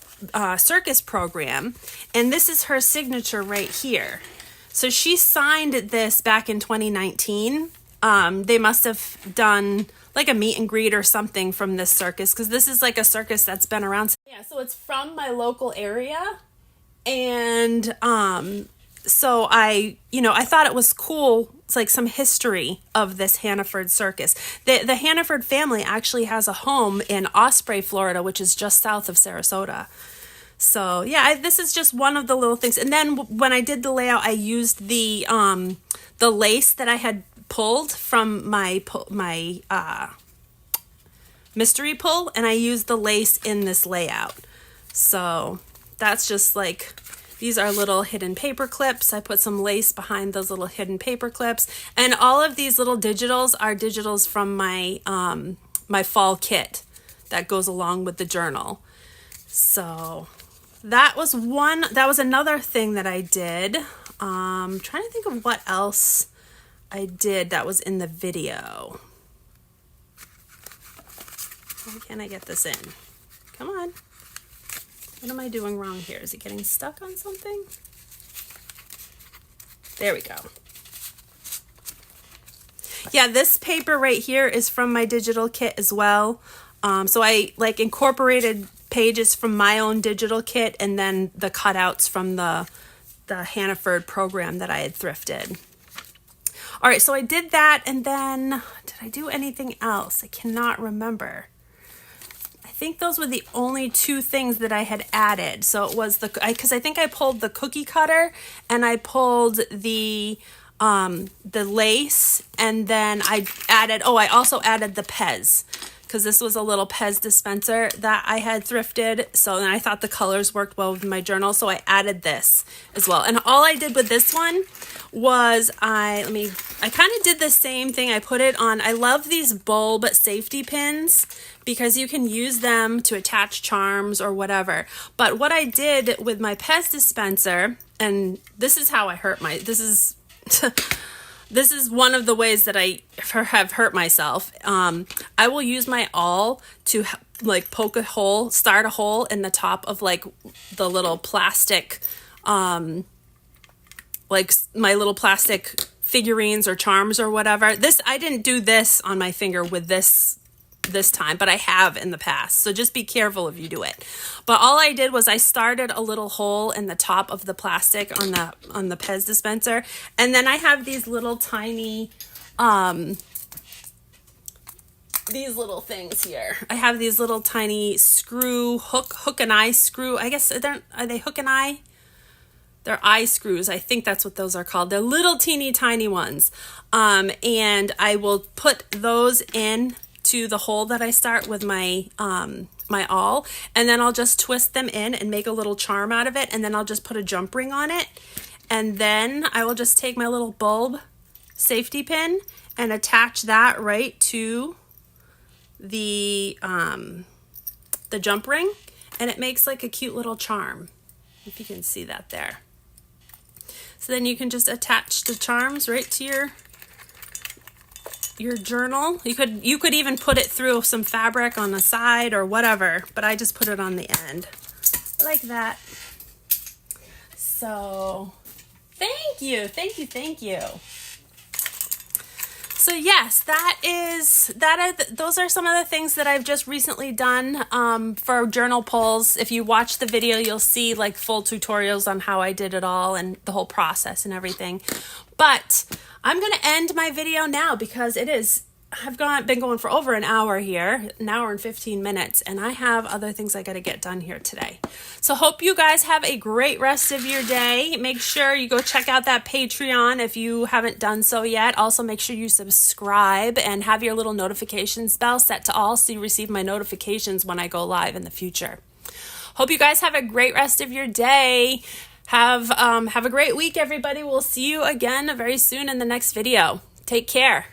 circus program, and this is her signature right here. So she signed this back in 2019. They must have done like a meet and greet or something from this circus, because this is like a circus that's been around. Yeah, so it's from my local area. And so I thought it was cool. It's like some history of this Hannaford circus. The Hannaford family actually has a home in Osprey, Florida, which is just south of Sarasota. So yeah, this is just one of the little things. And then when I did the layout, I used the lace that I had pulled from my mystery pull, and I used the lace in this layout. So that's just like, these are little hidden paper clips. I put some lace behind those little hidden paper clips, and all of these little digitals are digitals from my my fall kit that goes along with the journal. So that was another thing that I did. Trying to think of what else I did that was in the video. Why can't I get this in? Come on. What am I doing wrong here? Is it getting stuck on something? There we go. Yeah, this paper right here is from my digital kit as well. So I like incorporated pages from my own digital kit, and then the cutouts from the Hannaford program that I had thrifted. All right, so I did that, and then did I do anything else? I cannot remember. I think those were the only two things that I had added. So it was because I think I pulled the cookie cutter, and I pulled the lace, and then I also added the Pez, because this was a little Pez dispenser that I had thrifted. So then I thought the colors worked well with my journal, so I added this as well. And all I did with this one was I kind of did the same thing. I put it on, I love these bulb safety pins, because you can use them to attach charms or whatever. But what I did with my Pez dispenser, and this is how I hurt this is one of the ways that I have hurt myself. I will use my awl to like start a hole in the top of like the little plastic, like my little plastic figurines or charms or whatever. I didn't do this on my finger with this time, but I have in the past. So just be careful if you do it. But all I did was I started a little hole in the top of the plastic on the Pez dispenser, and then I have these little tiny these little things here. I have these little tiny hook and eye screw. I guess are they hook and eye? They're eye screws. I think that's what those are called. They're little teeny tiny ones. And I will put those in to the hole that I start with my my awl, and then I'll just twist them in and make a little charm out of it, and then I'll just put a jump ring on it, and then I will just take my little bulb safety pin and attach that right to the jump ring, and it makes like a cute little charm, if you can see that there. So then you can just attach the charms right to your journal. You could even put it through some fabric on the side or whatever, but I just put it on the end like that. So thank you. So yes, those are some of the things that I've just recently done for journal pulls. If you watch the video, you'll see like full tutorials on how I did it all and the whole process and everything. But I'm going to end my video now because it is been going for over an hour here, an hour and 15 minutes, and I have other things I got to get done here today. So hope you guys have a great rest of your day. Make sure you go check out that Patreon if you haven't done so yet. Also, make sure you subscribe and have your little notifications bell set to all so you receive my notifications when I go live in the future. Hope you guys have a great rest of your day. Have a great week, everybody. We'll see you again very soon in the next video. Take care.